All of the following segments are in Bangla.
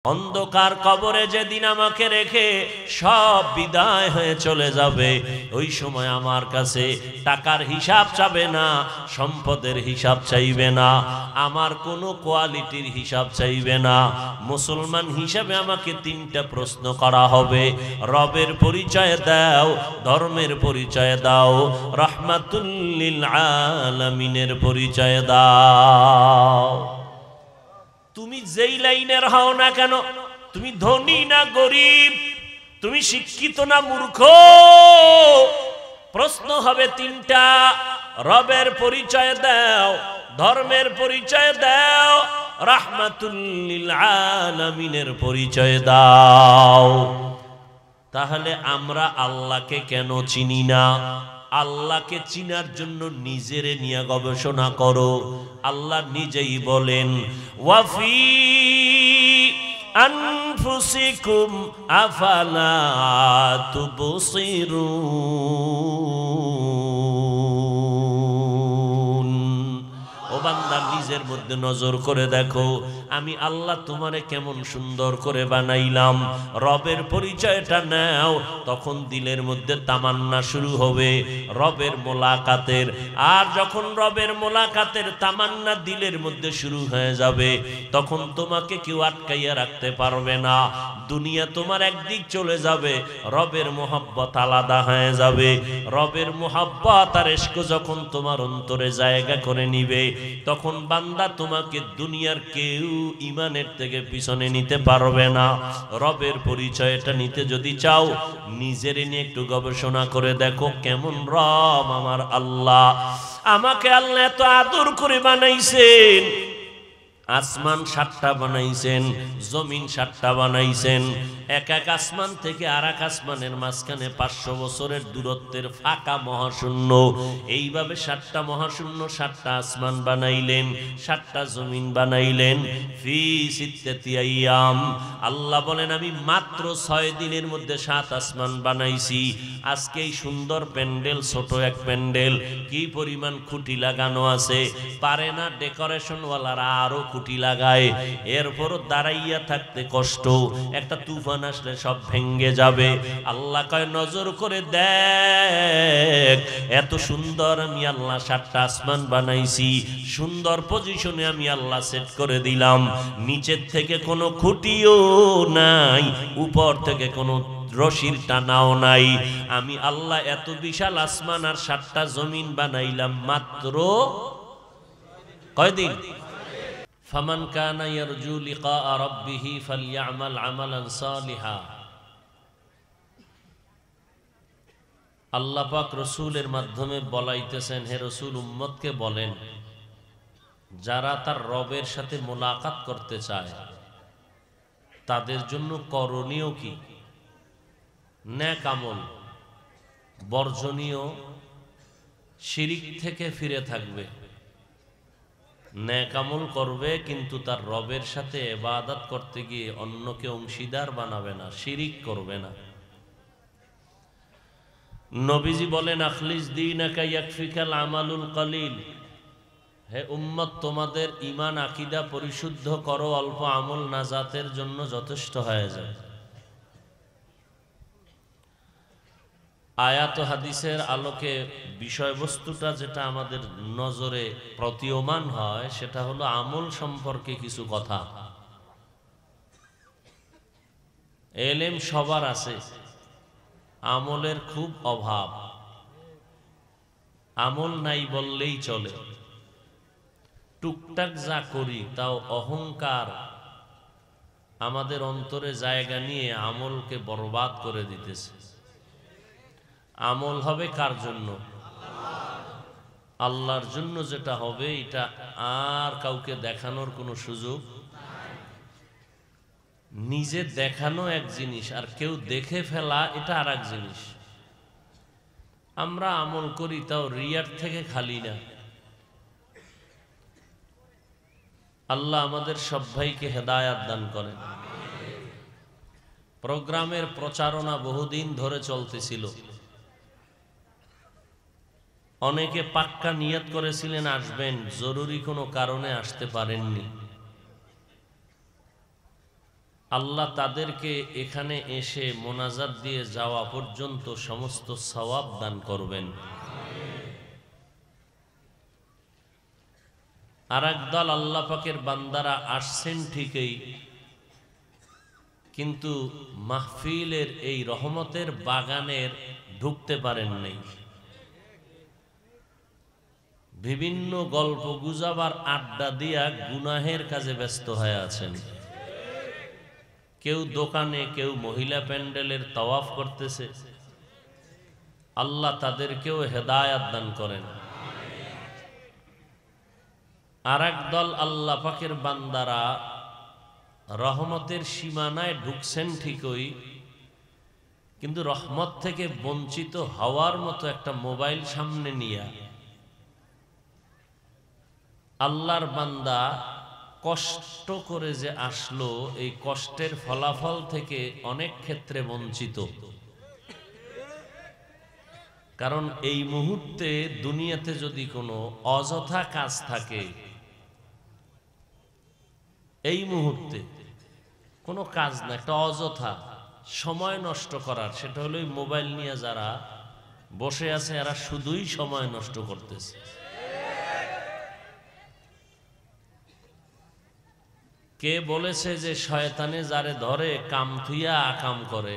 অন্ধকার কবরে যেদিন আমাকে রেখে সব বিদায় হয়ে চলে যাবে, ওই সময় আমার কাছে টাকার হিসাব চাবে না, সম্পদের হিসাব চাইবে না, আমার কোনো কোয়ালিটির হিসাব চাইবে না। মুসলমান হিসাবে আমাকে তিনটা প্রশ্ন করা হবে। রবের পরিচয় দাও, ধর্মের পরিচয় দাও, রাহমাতুল লিল আলামিনের পরিচয় দাও। তুমি যেই লাইনের হও না কেন, তুমি ধনী না গরিব, তুমি শিক্ষিত না মূর্খ, প্রশ্ন হবে তিনটা। রবের পরিচয় দাও, ধর্মের পরিচয় দাও, রাহমাতুল লিল আলামিনের পরিচয় দাও। তাহলে আমরা আল্লাহকে কেন চিনি না? আল্লাহকে চিনার জন্য নিজেরে নিয়ে গবেষণা করো। আল্লাহ নিজেই বলেন, ওয়াফি আনফুসিকুম আফালা তুবসিরুন। ও বান্দা, নিজের মধ্যে নজর করে দেখো, আমি আল্লাহ তোমারে কেমন সুন্দর করে বানাইলাম। রবের পরিচয়টা নাও, তখন দিলের মধ্যে তামান্না শুরু হবে রবের মোলাকাতের। আর যখন রবের মোলাকাতের তামান্না দিলের মধ্যে শুরু হয়ে যাবে, তখন তোমাকে কেউ আটকাইয়া রাখতে পারবে না। দুনিয়া তোমার একদিক চলে যাবে, রবের মোহাব্বত আলাদা হয়ে যাবে। রবের মোহাব্বত আর ইশক যখন তোমার অন্তরে জায়গা করে নিবে, তখন বান্দা তোমাকে দুনিয়ার কেউ ইমানের থেকে পিছনে নিতে পারবে না। রবের পরিচয়টা নিতে যদি চাও, নিজের নিয়ে একটু গবেষণা করে দেখো, কেমন রব আমার আল্লাহ। আমাকে আল্লাহ এত আদর করে বানাইছেন। আসমান 7টা বানাইছেন, জমিন 7টা বানাইছেন। এক এক আসমান থেকে আর এক আসমানের মাঝখানে 500 বছরের দূরত্বের ফাঁকা মহাশূন্য। এইভাবে 7টা মহাশূন্য, 7টা আসমান বানাইলেন, 7টা জমিন বানাইলেন। ফি সিত্তাতি আইয়াম। আল্লাহ বলেন, আমি মাত্র 6 দিনের মধ্যে 7 আসমান বানাইছি। আজকে এই সুন্দর প্যান্ডেল, ছোট এক প্যান্ডেল, কি পরিমাণ খুঁটি লাগানো আছে। পারে না ডেকোরেশনওয়ালারা আরো খুঁটি লাগায়, এরপরও দাঁড়াইয়া থাকতে কষ্ট। একটা তুফান আসলে সব ভেঙ্গে যাবে। আল্লাহ কয়, নজর করে দেখ, এত সুন্দর আমি আল্লাহ 7টা আসমান বানাইছি, সুন্দর পজিশনে আমি আল্লাহ সেট করে দিলাম। নিচের থেকে কোনো খুঁটিও নাই, উপর থেকে কোনো রশির টানাও নাই। আমি আল্লাহ এত বিশাল আসমান আর 7টা জমিন বানাইলাম মাত্র কয়দিন? ফামান কানা ইয়ারজু লিকা রাব্বিহি ফালইআমাল আমালান সালিহা। আল্লাহ পাক রসুলের মাধ্যমে বলাইতেছেন, হে রসুল, উম্মতকে বলেন, যারা তার রবের সাথে মোলাকাত করতে চায় তাদের জন্য করণীয় কি? নেক আমল, বর্জনীয় শিরিক থেকে ফিরে থাকবে। নেক আমল করবে, কিন্তু তার রবের সাথে ইবাদত করতে গিয়ে অন্যকে অংশীদার বানাবে না, শিরিক করবে না। নবীজি বলেন, আখলিস দীনাকা ইয়াকফিকাল আমালুল কলিল। হে উম্মত, তোমাদের ঈমান আকীদা পরিশুদ্ধ করো, অল্প আমল নাজাতের জন্য যথেষ্ট হয়ে যায়। আয়াত ও হাদিসের আলোকে বিষয়বস্তুটা যেটা আমাদের নজরে প্রতীয়মান হয়, সেটা হলো আমল সম্পর্কে কিছু কথা। এলেম সবার আছে, আমলের খুব অভাব। আমল নাই বললেই চলে। টুকটাক যা করি তাও অহংকার আমাদের অন্তরে জায়গা নিয়ে আমলকে বরবাদ করে দিতেছে। আমল হবে কার জন্য? আল্লাহর জন্য। যেটা হবে এটা আর কাউকে দেখানোর কোনো সুযোগ। নিজে দেখানো এক জিনিস, আর কেউ দেখে ফেলা এটা আর এক জিনিস। আমরা আমল করি তাও রিয়ার থেকে খালি না। আল্লাহ আমাদের সব ভাইকে হেদায়াত দান করেন। প্রোগ্রামের প্রচারণা বহুদিন ধরে চলতেছিল। অনেকে পাক্কা নিয়ত করেছিলেন আসবেন, জরুরি কোনো কারণে আসতে পারেননি। আল্লাহ তাদেরকে এখানে এসে মোনাজাত দিয়ে যাওয়া পর্যন্ত সমস্ত সওয়াব দান করবেন। আর একদল আল্লাহ পাকের বান্দারা আসছেন ঠিকই, কিন্তু মাহফিলের এই রহমতের বাগানের ঢুকতে পারেন নাই। বিভিন্ন গল্প গুজব আর আড্ডা দিয়া গুনাহের কাজে ব্যস্ত হয়ে আছেন। কেউ দোকানে, কেউ মহিলা প্যান্ডেলের তাওয়াফ করতেছে। আল্লাহ তাদেরকেও হেদায়াত দান করেন। আর একদল আল্লাহ পাকের বান্দারা রহমতের সীমানায় ঢুকছেন ঠিকই, কিন্তু রহমত থেকে বঞ্চিত হওয়ার মতো একটা মোবাইল সামনে নিয়ে আল্লাহর বান্দা কষ্ট করে যে আসলো, এই কষ্টের ফলাফল থেকে অনেক ক্ষেত্রে বঞ্চিত। কারণ এই মুহূর্তে দুনিয়াতে যদি কোনো অযথা কাজ থাকে, এই মুহূর্তে কোনো কাজ না, একটা অযথা সময় নষ্ট করার, সেটা হলো মোবাইল নিয়ে যারা বসে আছে এরা শুধুই সময় নষ্ট করতেছে। কে বলেছে যে শয়তানে যারে ধরে কাম থুইয়া আকাম করে?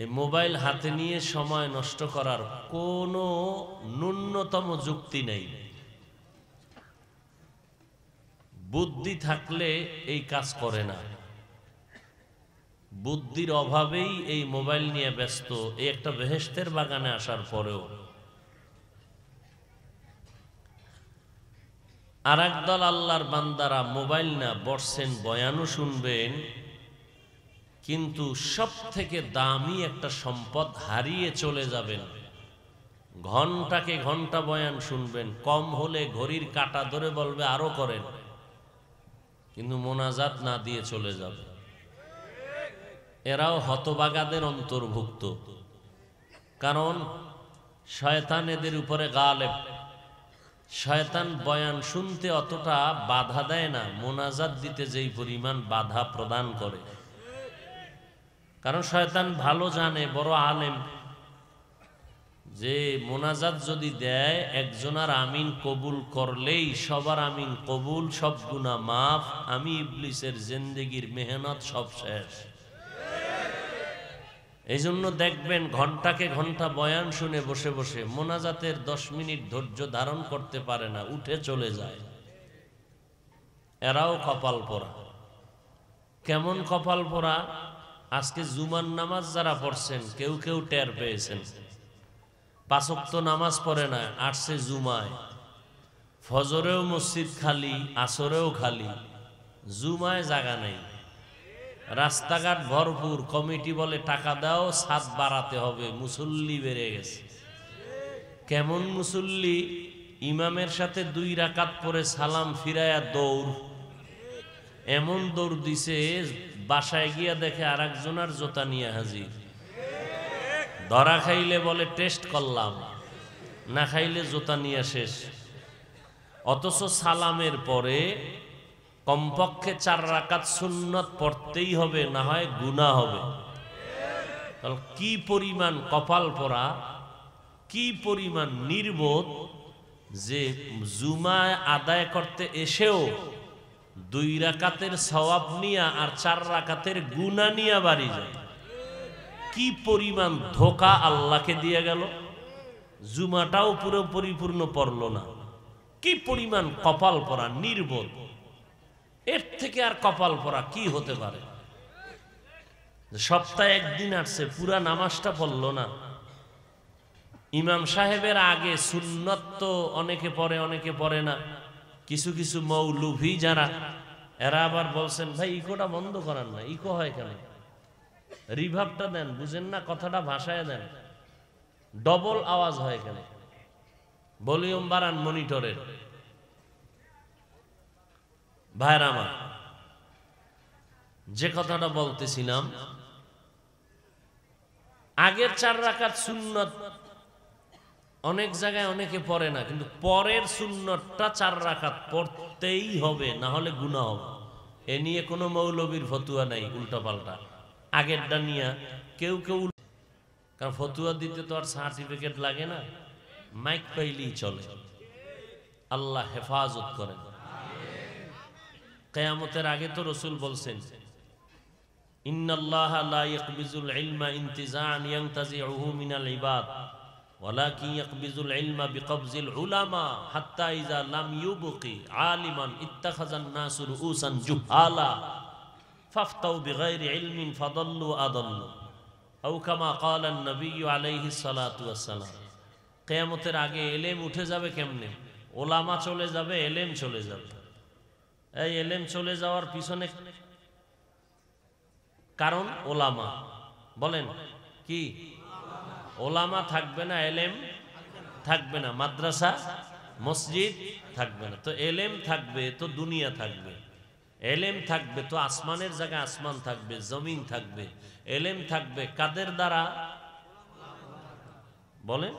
এই মোবাইল হাতে নিয়ে সময় নষ্ট করার কোনো ন্যূনতম যুক্তি নেই। বুদ্ধি থাকলে এই কাজ করে না, বুদ্ধির অভাবেই এই মোবাইল নিয়ে ব্যস্ত। এই একটা বেহেশতের বাগানে আসার পরেও আর একদল আল্লাহর বান্দারা মোবাইল না বসছেন, বয়ানও শুনবেন, কিন্তু সব থেকে দামি একটা সম্পদ হারিয়ে চলে যাবেন। ঘন্টাকে ঘন্টা বয়ান শুনবেন, কম হলে ঘড়ির কাঁটা ধরে বলবে আরো করেন, কিন্তু মোনাজাত না দিয়ে চলে যাবে। এরাও হতভাগাদের অন্তর্ভুক্ত, কারণ শয়তান এদের উপরে গালেব। শয়তান বয়ান শুনতে অতটা বাধা দেয় না, মোনাজাত দিতে যেই পরিমাণ বাধা প্রদান করে। কারণ শয়তান ভালো জানে, বড় আলেম, যে মোনাজাত যদি দেয় একজনের আমিন কবুল করলেই সবার আমিন কবুল, সব গুনাহ মাফ, আমি ইবলিসের জিন্দেগির মেহনত সব শেষ। এই জন্য দেখবেন ঘন্টাকে ঘন্টা বয়ান শুনে বসে বসে মোনাজাতের 10 মিনিট ধৈর্য ধারণ করতে পারে না, উঠে চলে যায়। এরাও কপাল পোড়া। কেমন কপাল পোড়া? আজকে জুমার নামাজ যারা পড়ছেন কেউ কেউ টের পেয়েছেন, 5 ওয়াক্ত নামাজ পড়ে না, আসছে জুমায়। ফজরেও মসজিদ খালি, আসরেও খালি, জুমায় জায়গা নেই, রাস্তাঘাট ভরপুর। কমিটি বলে টাকা দাও, ছাদ বাড়াতে হবে, মুসল্লি বেড়ে গেছে। কেমন মুসল্লি? ইমামের সাথে 2 রাকাত পরে সালাম ফিরায়া দৌড়, এমন দৌড় দিছে বাসায় গিয়া দেখে আর একজনের জোতা নিয়ে হাজির। ধরা খাইলে বলে টেস্ট করলাম, না খাইলে জোতা নিয়ে শেষ। অথচ সালামের পরে কমপক্ষে 4 রাকাত সুন্নত পড়তেই হবে, না হয় গুনাহ হবে। তাহলে কি পরিমাণ কপাল পোড়া, কি পরিমাণ নির্বোধ যে জুমায় আদায় করতে এসেও 2 রাকাতের সওয়াব নিয়া আর 4 রাকাতের গুনাহ নিয়া বাড়ি যায়। কি পরিমাণ ধোঁকা আল্লাহকে দিয়ে গেল, জুমাটাও পুরো পরিপূর্ণ পড়ল না। কি পরিমাণ কপাল পোড়া, নির্বোধ। এর থেকে আর কপাল পোড়া কি হতে পারে? সপ্তাহে একদিন আসছে, পুরা নামাজটা পড়ল না। ইমাম সাহেবের আগে সুন্নত তো অনেকে পড়ে, অনেকে পড়ে না। কিছু কিছু মৌলভী যারা, এরা আবার বলছেন ভাই ইকোটা বন্ধ করান না। ইকো হয় কেন? রিভাবটা দেন, বুঝেন না কথাটা, ভাষায় দেন। ডবল আওয়াজ হয় কেন? ভলিউম বাড়ান মনিটরের। ভাইরা আমার, যে কথাটা বলতেছিলাম, আগের 4 রাকাত সুন্নত অনেক জায়গায় অনেকে পড়ে না, কিন্তু পরের সুন্নতটা 4 রাকাত পড়তেই হবে, না হলে গুনাহ হবে। এ নিয়ে কোনো মৌলবীর ফতুয়া নাই, উল্টা পাল্টা আগেরটা নিয়ে কেউ কেউ, কারণ ফতুয়া দিতে তো আর সার্টিফিকেট লাগে না, মাইক পাইলেই চলে। আল্লাহ হেফাজত করেন। কিয়ামতের আগে তো রাসূল বলছেন, ইন্নাল্লাহা লা ইয়াকবিজুল ইলমা ইনতিজাআন ইয়ানতাজিউহু মিনাল ইবাদ ওয়ালাকিন ইয়াকবিজুল ইলমা বিকবজিল উলামা হাত্তা ইযা লাম ইউবকি আলিমান ইত্তাখাযান নাসু রুউসান জুহালা ফাফতাউ বিগাইরি ইলমিন ফাদাল্লু আদাল্লু আও কামা ক্বালা an-নবী আলাইহিস সালাতু ওয়াস সালাম। কিয়ামতের আগে ইলম উঠে যাবে কেমনে? ওলামা চলে যাবে, ইলম চলে যাবে। এই ইলম চলে যাওয়ার পিছনে কারণ ওলামা, বলেন কি? ওলামা থাকবে না, ইলম থাকবে না, মাদ্রাসা মসজিদ থাকবে না। তো ইলম থাকবে তো দুনিয়া থাকবে, ইলম থাকবে তো আসমানের জায়গায় আসমান থাকবে, জমিন থাকবে। ইলম থাকবে কাদের দ্বারা? বলেন,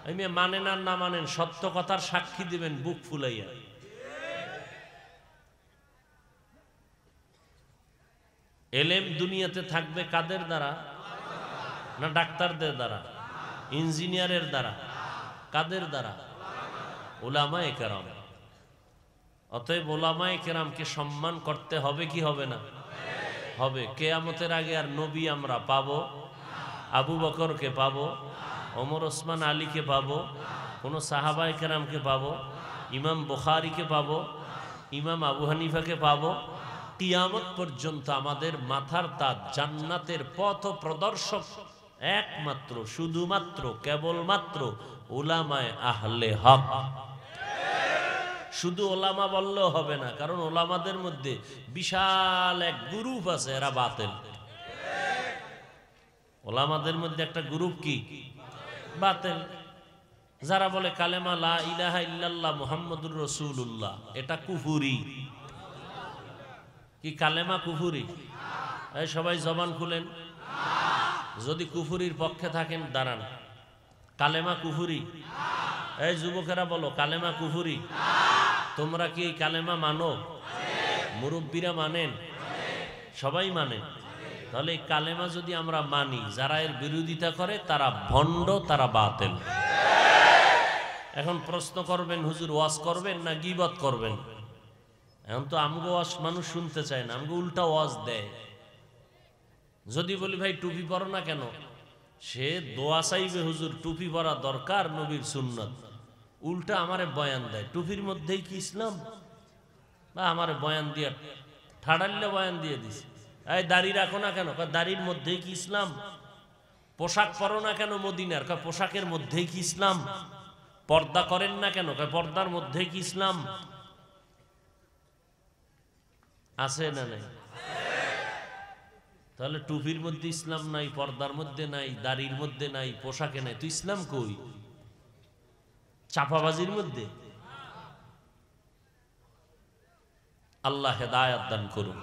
এমনি মানেন আর না মানেন, সত্য কথার সাক্ষী দিবেন বুক ফুলাইয়া। ইলম দুনিয়াতে থাকবে কাদের দ্বারা? না ডাক্তারদের দ্বারা, ইঞ্জিনিয়ারের দ্বারা, কাদের দ্বারা? উলামায়ে কেরাম। অতএব উলামায়ে কেরামকে সম্মান করতে হবে কি হবে না? হবে। কিয়ামতের আগে আর নবী আমরা পাবো? আবু বকরকে পাবো, ওমর ওসমান আলীকে পাবো, কোনো সাহাবায়ে কেরামকে পাবো, ইমাম বুখারীকে পাবো, ইমাম আবু হানিফাকে পাবো? কিয়ামত পর্যন্ত আমাদের মাথার তাজ, জান্নাতের পথ প্রদর্শক একমাত্র, শুধুমাত্র, কেবলমাত্র উলামায়ে আহলে হক। শুধু ওলামা বললেও হবে না, কারণ ওলামাদের মধ্যে বিশাল এক গ্রুপ আছে, এরা বাতিল। ওলামাদের মধ্যে একটা গ্রুপ কি? বাতিল। যারা বলে কালেমা লা ইলাহা ইল্লাল্লাহ মুহাম্মাদুর রাসূলুল্লাহ, এটা কুফরি। কি কালেমা কুফরি? এই সবাই জবান খুলেন। যদি কুফরির পক্ষে থাকেন দাঁড়ান। কালেমা কুফরি? এই যুবকেরা বলো কালেমা কুফরি। তোমরা কি এই কালেমা মানো? মুরব্বীরা মানেন? সবাই মানেন? তাহলে এই কালেমা যদি আমরা মানি, যারা এর বিরোধিতা করে তারা ভণ্ড, তারা বাতিল। এখন প্রশ্ন করবেন, হুজুর ওয়াজ করবেন না গীবত করবেন? এখন তো আমগো ওয়াজ মানুষ শুনতে চায় না, আমগো উল্টা ওয়াজ দেয়। যদি বলি ভাই টুপি পরো না কেন, সে দোয়া চাইবে হুজুর টুপি পরা দরকার, নবীর সুন্নত। উল্টা আমারে বয়ান দেয়, টুপির মধ্যেই কি ইসলাম? বা আমারে বয়ান দিয়ে ঠাড়াল্লে বয়ান দিয়ে দিছে। এই দাড়ি রাখো না কেন? দাড়ির মধ্যেই কি ইসলাম? পোশাক পরো না কেন মদিনার? পোশাকের মধ্যেই কি ইসলাম? পর্দা করেন না কেন? পর্দার মধ্যেই কি ইসলাম? আছে না নাই? তাহলে টুপির মধ্যে ইসলাম নাই, পর্দার মধ্যে নাই, দাড়ির মধ্যে নাই, পোশাকে নাই, তো ইসলাম কই? চাপাবাজির মধ্যে? আল্লাহ হেদায়েত দান করুন।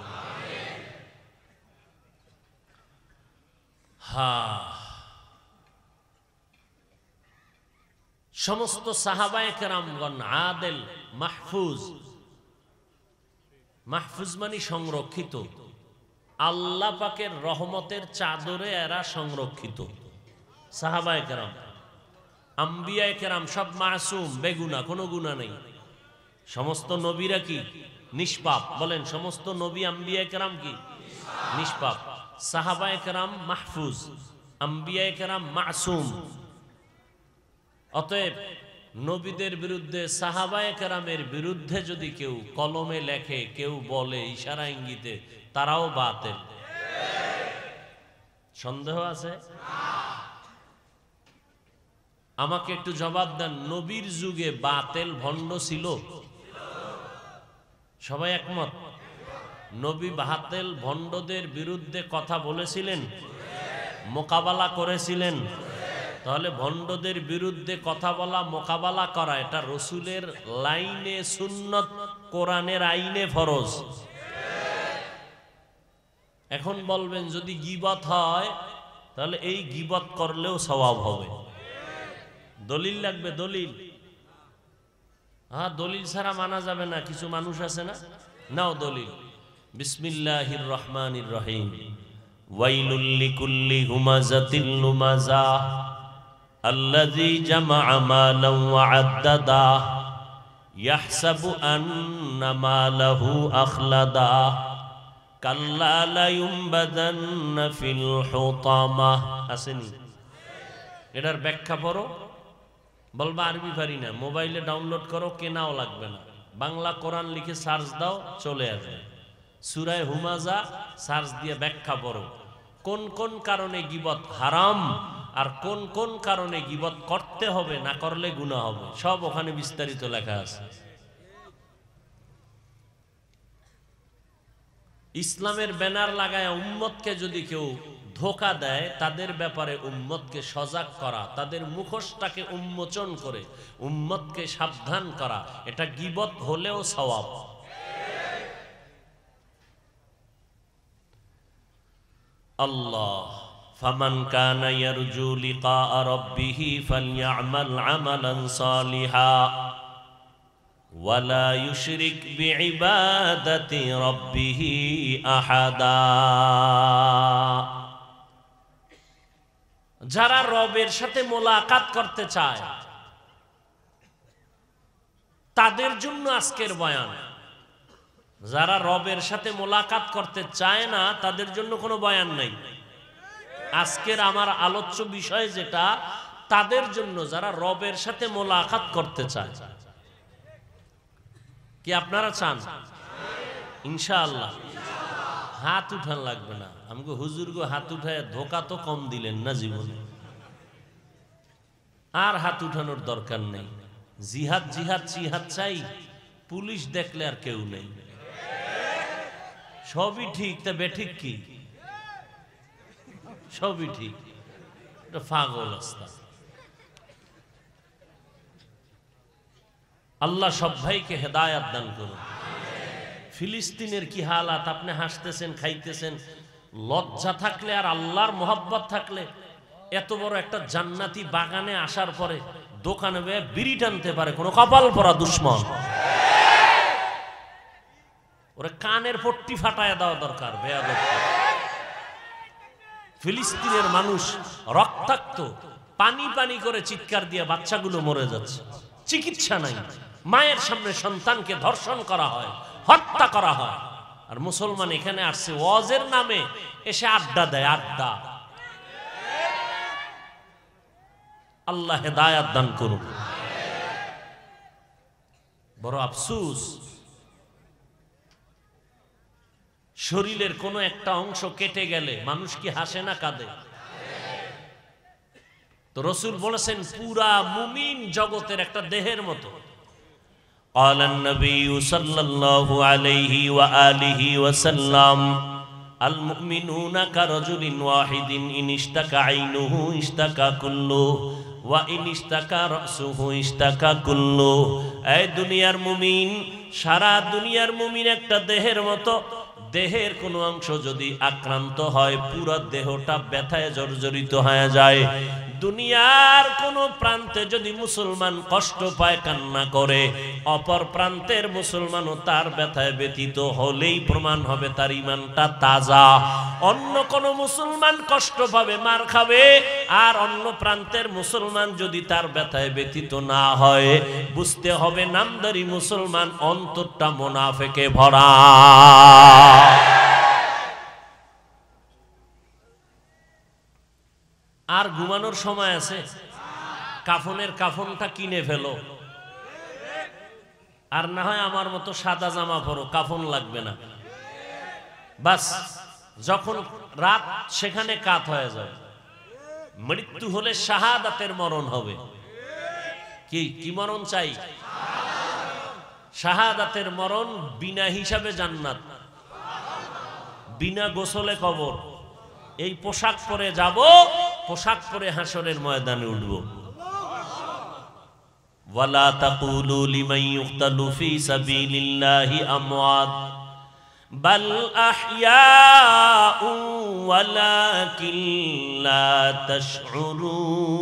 সমস্ত সাহাবায়ে কেরামগণ আদেল, মাহফুজ। মাহফুজ মানে সংরক্ষিত, আল্লাহ পাকের রহমতের চাদরে এরা সংরক্ষিত। সাহাবায়ে কেরাম, আম্বিয়ায়ে কেরাম সব মাসুম, বেগুনা, কোনো গুনাহ নেই। সমস্ত নবীরা কি? নিষ্পাপ। বলেন, সমস্ত নবী আম্বিয়ায়ে কেরাম কি? নিষ্পাপ। সাহাবায়ে কেরাম মাহফুজ, আম্বিয়ায়ে কেরাম মাসুম। অতএব নবীদের বিরুদ্ধে, সাহাবায়ে কেরামের বিরুদ্ধে যদি কেউ কলমে লেখে, কেউ বলে ইশারা ইঙ্গিতে, তারাও বাতিল। সন্দেহ আছে? আমাকে একটু জবাব দেন, নবীর যুগে বাতিল ভণ্ড ছিল? সবাই একমত? নবী বাতিল ভণ্ডদের বিরুদ্ধে কথা বলেছিলেন, মোকাবেলা করেছিলেন। তাহলে ভণ্ডদের বিরুদ্ধে কথা বলা, মোকাবেলা করা, এটা রসুলের লাইনে সুন্নত, কোরআনের আইনে ফরজ। এখন বলবেন যদি গীবত হয়, তাহলে এই গীবত করলেও সওয়াব হবে। দলিল লাগবে, দলিল। হ্যাঁ, দলিল ছাড়া মানা যাবে না। কিছু মানুষ আছে না, নাও দলিল। বিসমিল্লাহির রহমানির রহিম। ওয়াইলুল লিকুল্লি হুমাযাতিল লুমাযা আল্লাযী জামা'a মালান ওয়া আদ্দাদা ইয়াহসাবু আন্না মালাহু আখলাদা কাল্লা লা ইউমবাদান্না ফিল হুতামা। আসেনি? এটার ব্যাখ্যা পড়ো। বলবা আরবি পারি না, মোবাইলে ডাউনলোড করো, কেনাও লাগবে না। বাংলা কোরআন লিখে সার্চ দাও, চলে আসবে। সূরা হুমাযা সার্চ দিয়ে ব্যাখ্যা পড়ো। কোন কোন কারণে গীবত হারাম আর কোন কোন কারণে গীবত করতে হবে, না করলে গুনাহ হবে, সব ওখানে বিস্তারিত লেখা আছে। ইসলামের ব্যানার লাগায় উম্মতকে যদি কেউ ধোঁকা দেয়, তাদের ব্যাপারে উম্মতকে সজাগ করা, তাদের মুখোশটাকে উন্মোচন করে উম্মতকে সাবধান করা, এটা গীবত হলেও সওয়াব। আল্লাহ ফামান কানা ইয়ারজু লিকা রাব্বিহি ফালইআমাল আমালান সালিহা ওয়ালা ইউশরিক বিইবাদাতি রাব্বিহি আহাদা। যারা রবের সাথে মোলাকাত করতে চায় তাদের জন্য আজকের বয়ান। যারা রবের সাথে মোলাকাত করতে চায় না তাদের জন্য কোনো বয়ান নাই। আজকের আমার আলোচ্য বিষয় যেটা, তাদের জন্য যারা রবের সাথে মোলাকাত করতে চায়। কি আপনারা চান? ইনশাআল্লাহ। হাত উঠান লাগবে না। আমাকে হুজুর গো হাত উঠায় ধোকা তো কম দিলেন না জীবনে, আর হাত উঠানোর দরকার নেই। জিহাদ জিহাদ জিহাদ চাই, পুলিশ দেখলে আর কেউ নেই। সবই ঠিক, তা বেঠিক কি? সবই ঠিক, এটা পাগল রাস্তা। আল্লাহ সব ভাইকে হেদায়াত দান করুন। ফিলিস্তিনের কি হালাত, আপনি হাসতেছেন, খাইতেছেন। লজ্জা থাকলে আর আল্লাহর মোহাব্বত থাকলে এত বড় একটা জান্নাতি বাগানে আসার পরে দোকানে বিড়ি টানতে পারে কোন কপাল পরা দুশ্মন? ওরে কানের পট্টি ফাটায় দেওয়া দরকার। বেয়াদব। ফিলিস্তিনের মানুষ রক্তাক্ত, পানি পানি করে চিৎকার দিয়ে বাচ্চাগুলো মরে যাচ্ছে, চিকিৎসা নাই। মায়ের সামনে সন্তানকে ধর্ষণ করা হয়, হত্যা করা হয়। আর মুসলমান এখানে আসছে ওয়াজের নামে, এসে আড্ডা দেয়, আড্ডা। আল্লাহ হেদায়াত দান করুন। বড় আফসোস, শরীরের কোনো একটা অংশ কেটে গেলে মানুষ কি হাসে না কাঁদে? তো রাসূল বলেছেন পুরা মুমিন জগতের একটা দেহের মতো। قال النبي صلى الله عليه وآله وسلم المؤمنون كرجل واحد إن اشتكى عينه اشتكى كله وإن اشتكى رأسه اشتكى كله। এই দুনিয়ার মুমিন, সারা দুনিয়ার মুমিন একটা দেহের মতো। দেহের কোনো অংশ যদি আক্রান্ত হয় পুরো দেহটা ব্যথায় জর্জরিত হয়ে যায়। দুনিয়ার কোন প্রান্তে যদি মুসলমান কষ্ট পায়, কান্না করে, অপর প্রান্তের মুসলমানও তার ব্যথায় ব্যথিত হলেই প্রমাণ হবে তার ঈমানটা তাজা। অন্য কোন মুসলমান কষ্ট পাবে, মার খাবে, আর অন্য প্রান্তের মুসলমান যদি তার ব্যথায় ব্যথিত না হয়, বুঝতে হবে নামদারি মুসলমান, অন্তরটা মুনাফিকে ভরা। আর ঘুমানোর সময় আছে? কাফনের কাফনটা কিনে ফেলো, আর না হয় আমার মতো সাদা জামা পরো, কাফন লাগবে না। বাস যখন রাত সেখানে কাত হয়ে যাবে। মৃত্যু হলে শাহাদাতের মরণ হবে। কি কি মরণ চাই? শাহাদাতের মরণ, বিনা হিসাবে জান্নাত, বিনা গোসলে কবর। এই পোশাক পরে যাব, পোশাক পরে হাসরের ময়দানে উঠব। ওয়ালা তাকুলু লিমান ইউকতালু ফি সাবিলিল্লাহি আমওয়াত বাল আহইয়াউ ওয়ালাকিন লা তাশউরুন।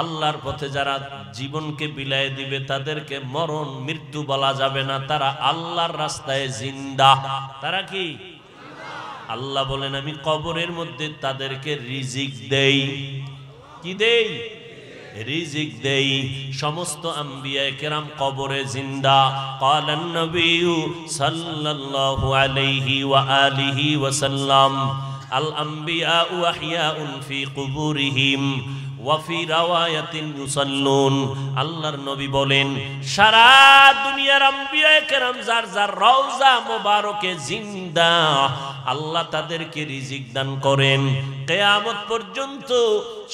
আল্লাহর পথে যারা জীবনকে বিলায় দিবে তাদেরকে মরণ মৃত্যু বলা যাবে না, তারা আল্লাহর রাস্তায় জিন্দা। তারা কি? আল্লাহ বলেন আমি কবরের মধ্যে তাদেরকে রিজিক দেই। কি দেই? রিজিক দেই। সমস্ত আম্বিয়া কেরাম কবরে জিন্দা। ক্বালান নবিয়্যু সাল্লাল্লাহু আলাইহি ওয়া আলিহি ওয়া সাল্লাম আল আম্বিয়াউ আহইয়াউন ফি কুবুরিহিম ওয়া ফি রাওয়ায়াতিন ইউসাল্লুন। আল্লাহর নবী বলেন সারা দুনিয়ার আম্বিয়া কেরাম যার যার রওজা মোবারকে জিন্দা, আল্লাহ তাদেরকে রিজিক দান করেন। কিয়ামত পর্যন্ত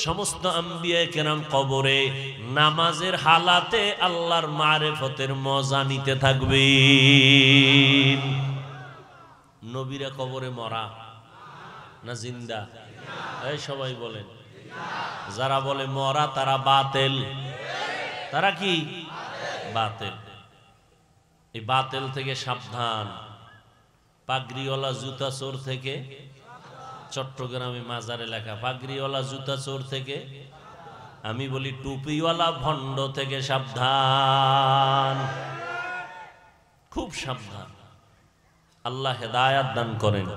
সমস্ত আম্বিয়া কেরাম কবরে নামাজের হালাতে আল্লাহর মারিফতের মজা নিতে থাকবেন। নবীরা কবরে মরা না জিন্দা? এই সবাই বলেন। যারা বলে মরা তারা বাতিল। তারা কি? বাতিল। এই বাতিল থেকে সাবধান। পাগড়িওয়ালা জুতা চোর থেকে, চট্টগ্রামে মাজারে লেখা, পাগড়িওয়ালা জুতা চোর থেকে, আমি বলি টুপিওয়ালা ভণ্ড থেকে সাবধান, খুব সাবধান। আল্লাহ হেদায়াত দান করেন।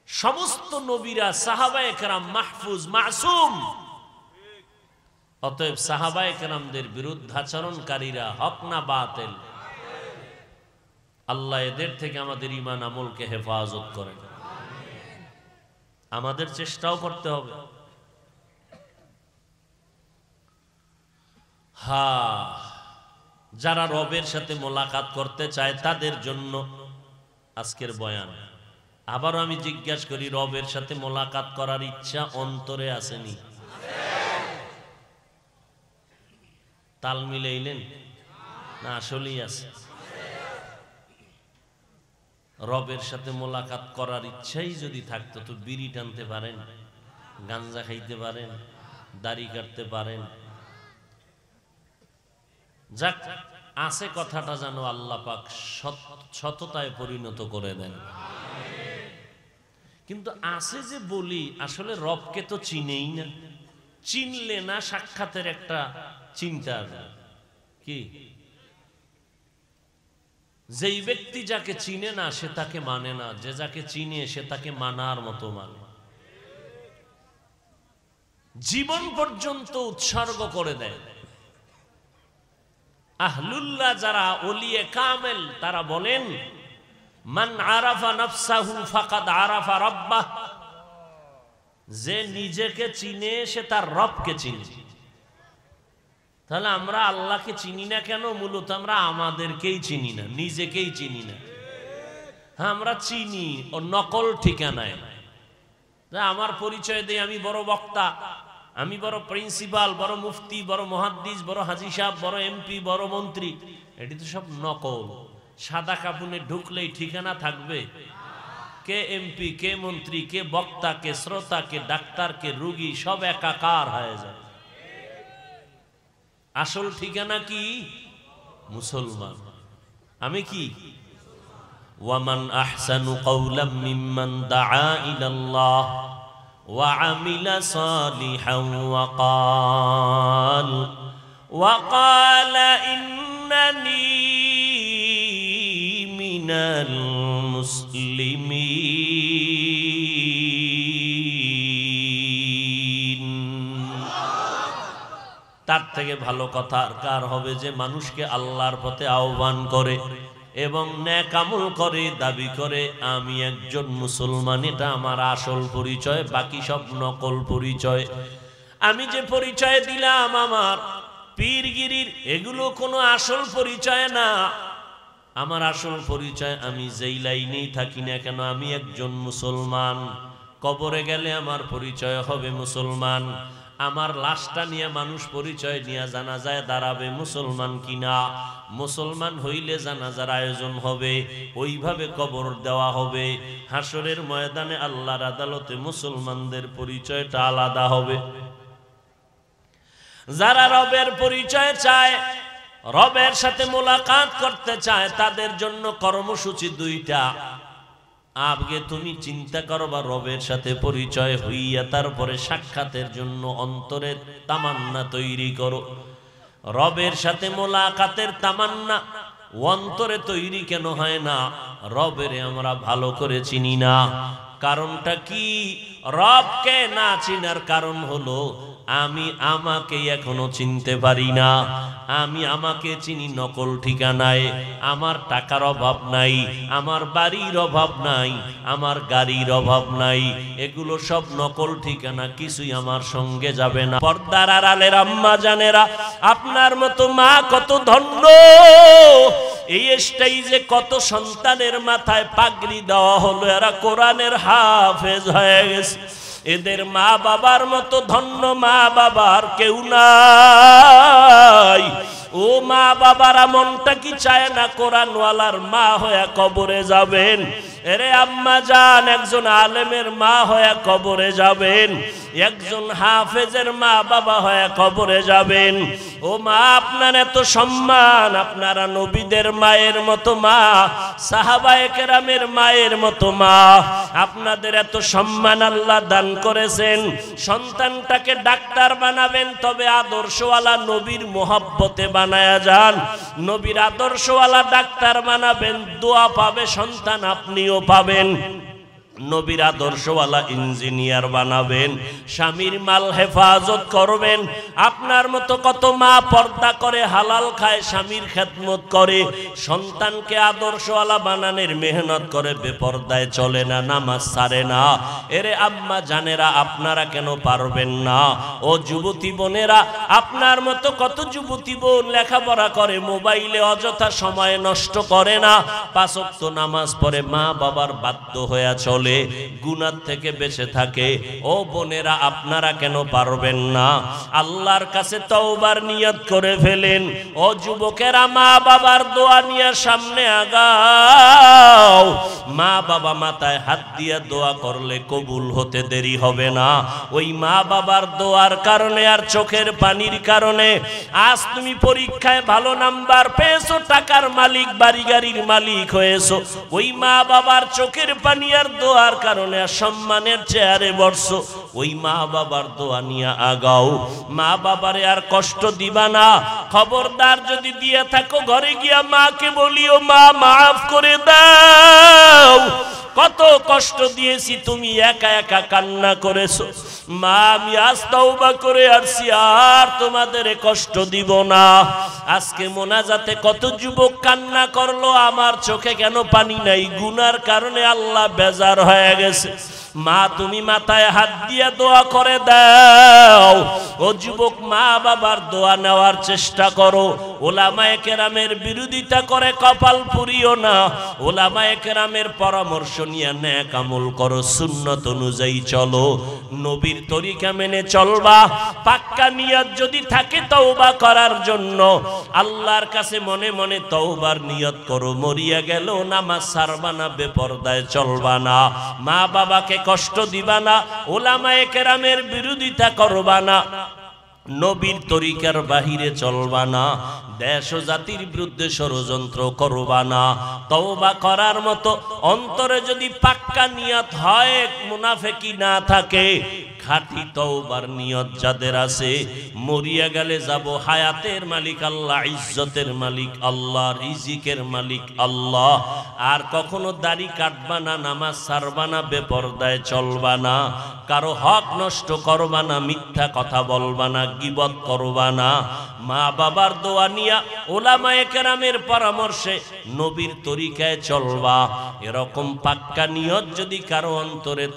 সমস্ত নবীরা সাহাবায়ে কেরাম মাহফুজ মাসুম, অতএব সাহাবায়ে কেরামদের বিরুদ্ধাচরণকারীরা হক না বাতিল। আল্লাহ এদের থেকে আমাদের ঈমান আমলকে হেফাজত করেন। আমাদের চেষ্টাও করতে হবে। যারা রবের সাথে মোলাকাত করতে চায় তাদের জন্য আজকের বয়ান। আবারও আমি জিজ্ঞাসা করি, রবের সাথে মোলাকাত করার ইচ্ছা অন্তরে আসেনি? তাল মিলাইলেন না? আসলেই আছে। রবের সাথে মোলাকাত করার ইচ্ছাই যদি থাকতো তো বিড়ি টানতে পারেন, গাঞ্জা খাইতে পারেন, দাড়ি কাটতে পারেন। যাক, আছে কথাটা যেন আল্লাহ পাক সততায় পরিণত করে দেন। কিন্তু আছে যে বলি, আসলে রবকে তো চিনেই না। চিনলে না সাক্ষাতের একটা চিন্তা কি? যেই ব্যক্তি যাকে চিনে না সে তাকে মানে না, যে যাকে চিনে সে তাকে মানার মতো মানে। জীবন পর্যন্ত উৎসর্গ করে দেয়। আহলুল্লাহ যারা ওলিয়ে কামেল তারা বলেন মান আরাফা নাফসাহু ফাকাদ আরাফা রাব্বাহ। যে নিজেকে চিনে সে তার রবকে চিনে। তাহলে আমরা আল্লাহকে চিনি না কেন? মূলত আমরা আমাদেরকেই চিনি না, নিজেকেই চিনি না। হ্যাঁ, আমরা চিনি ও নকল ঠিকানায়। আমার পরিচয় দেই আমি বড় বক্তা, আমি বড় প্রিন্সিপাল, বড় মুফতি, বড় মুহাদ্দিস, বড় হাজী সাহেব, বড় এমপি, বড় মন্ত্রী। এটি তো সব নকল। সাদা কাপুনে ঢুকলেই ঠিকানা থাকবে? কে এমপি, কে মন্ত্রী, কে বক্তা, কে শ্রোতা, কে ডাক্তার, কে রোগী, সব একাকার হয়ে যায়। আসল ঠিকানা কি? মুসলমান। আমি কি? ওয়ামান আহসানু কাওলাম মিম্মান দাআ ইলাল্লাহ ওয়া আমিলা সালিহান ওয়া ক্বালা ইন্নানি মিনাল মুসলিমিন। তার থেকে ভালো কথা আর কার হবে যে মানুষকে আল্লাহর পথে আহ্বান করে এবং নেক আমল করে, দাবি করে আমি একজন মুসলমান। এটা আমার আসল পরিচয়, বাকি সব নকল পরিচয়। আমি যে পরিচয় দিলাম আমার পীরগিরির, এগুলো কোনো আসল পরিচয় না। আমার আসল পরিচয় আমি যেই লাইনেই থাকি না কেন, আমি একজন মুসলমান। কবরে গেলে আমার পরিচয় হবে মুসলমান। আমার লাশটা নিয়ে মানুষ পরিচয় নিয়ে জানাজায় দাঁড়াবে মুসলমান কিনা। মুসলমান হইলে জানাজার আয়োজন হবে, ওইভাবে কবর দেওয়া হবে। হাসরের ময়দানে আল্লাহর আদালতে মুসলমানদের পরিচয়টা আলাদা হবে। যারা রবের পরিচয় চায়, রবের সাথে মোলাকাত করতে চায়, তাদের জন্য কর্মসূচি দুইটা। আগে তুমি চিন্তা করবা রবের সাথে পরিচয় হইয়া তারপরে সাক্ষাতের জন্য অন্তরে তামান্না তৈরি করো। রবের সাথে মোলাকাতের তামান্না অন্তরে তৈরি কেন হয় না? রবেরে আমরা ভালো করে চিনি না। কারণটা কি? রবকে না চিনার কারণ হলো আমি আমাকে এখনো চিনতে পারি না। আমি আমাকে চিনি নকল ঠিকানায়। আমার টাকার অভাব নাই, আমার বাড়ির অভাব নাই, আমার গাড়ির অভাব নাই। এগুলো সব নকল ঠিকানা, কিছুই আমার সঙ্গে যাবে না। পর্দার আড়ালের আম্মা জানেরা, আপনার মতো মা কত ধন্য। এই স্টেজে কত সন্তানের মাথায় পাগড়ি দেওয়া হলো, এরা কোরআনের হাফেজ হয়ে গেছে। এদের মা বাবার মতো ধন্য মা বাবার কেউ নাই। ও মা বাবারা, মনটা কি চায় না কোরআনওয়ালার মা হয়ে কবরে যাবেন? এরে আম্মা জান, একজন আলেমের মা হয়ে কবরে যাবেন, একজন হাফেজের মা বাবা হয়ে কবরে যাবেন। ও মা, আপনার এত সম্মান, আপনারা নবীদের মায়ের মতো মা, সাহাবায়ে কেরামের মায়ের মতো মা, আপনাদের এত সম্মান আল্লাহ দান করেছেন। সন্তানটাকে ডাক্তার বানাবেন, তবে আদর্শওয়ালা নবীর মোহাব্বতে বানায়া যান। নবীর আদর্শওয়ালা ডাক্তার বানাবেন, দোয়া পাবে সন্তান, আপনিও পাবেন। নবীর আদর্শওয়ালা ইঞ্জিনিয়ার বানাবেন, স্বামীর মাল হেফাজত করবেন। আপনার মতো কত মা পর্দা করে, হালাল খায়, স্বামীর খেদমত করে, সন্তানকে আদর্শওয়ালা বানানোর মেহনত করে, বেপর্দায় চলে না, নামাজ ছাড়ে না। এরে আম্মা জানেরা, আপনারা কেন পারবেন না? ও যুবতী বোনেরা, আপনার মতো কত যুবতী বোন লেখাপড়া করে, মোবাইলে অযথা সময় নষ্ট করে না, 5 ওয়াক্ত নামাজ পড়ে, মা বাবার বাধ্য হয়ে চলে, গুনাহ থেকে বেঁচে থাকে। ও বোনেরা, আপনারা কেন পারবেন না? আল্লাহর কাছে তওবার নিয়ত করে ফেলেন। ও যুবকেরা, মা বাবার দোয়া নিয়ে সামনে আগাও। মা বাবা মাথায় হাত দিয়ে দোয়া করলে কবুল হতে দেরি হবে না। ওই মা বাবার দোয়ার কারণে আর চোখের পানির কারণে আজ তুমি পরীক্ষায় ভালো নাম্বার পেয়েছো, টাকার মালিক, বাড়ি গাড়ির মালিক হয়েছো। ওই মা বাবার চোখের পানি আর দোয়ার কারণে সম্মানের চেয়ারে বসছো। ওই মা বাবার দোয়া নিয়ে আগাও। মা বাবারে আর কষ্ট দিবা না। খবরদার, যদি দিয়ে থাকো ঘরে গিয়া মাকে বলিও, মা মাফ করে দাও, কত কষ্ট দিয়েছি, তুমি একা একা কান্না করেছো। মা, আমি আজ তওবা করে আসছি, আর তোমাদের কষ্ট দিব না। আজকে মোনাজাতে কত যুবক কান্না করলো, আমার চোখে কেন পানি নাই? গুনার কারণে আল্লাহ বেজার হয়ে গেছে। মা, তুমি মাথায় হাত দিয়া দোয়া করে দাও। ও যুবক, মা বাবার দোয়া নেওয়ার চেষ্টা করো। ওলামায়ে কেরামের বিরোধিতা করে কপাল পুরিও না। ওলামায়ে কেরামের পরামর্শ নিয়ে নেক আমল করো, সুন্নত অনুযায়ী চলো, নবীর তরিকা মেনে চলবা। পাক্কা নিয়ত যদি থাকে তওবা করার জন্য, আল্লাহর কাছে মনে মনে তওবার নিয়ত করো। মরিয়া গেল নামাজ ছাড়বা না, বেপরদায় চলবা না, মা বাবাকে কষ্ট দিবা না, ওলামায়ে কেরামের বিরোধিতা করবা না, নবীর তরিকার বাহিরে চলবা না, দেশ ও জাতির বিরুদ্ধে ষড়যন্ত্র করবা না। তওবা করার মতো অন্তরে যদি পাক্কা নিয়ত হয়, মুনাফিকি না থাকে, খাঁটি তওবার নিয়ত যাদের আছে, মরিয়া গেলে যাব, হায়াতের মালিক আল্লাহ, ইজ্জতের মালিক আল্লাহ, রিজিকের মালিক আল্লাহ। আর কখনো দাড়ি কাটবা না, নামাজ ছাড়বা না, বেপরদায় চলবা না, কারো হক নষ্ট করবা না, মিথ্যা কথা বলবা না, গীবত করবা না। মা বাবার দোয়া নিয়া, ওলামায়ে কেরামের পরামর্শে নবীর তরিকায় চলবা। এরকম পাক্কা নিয়ত যদি কারো অন্তরে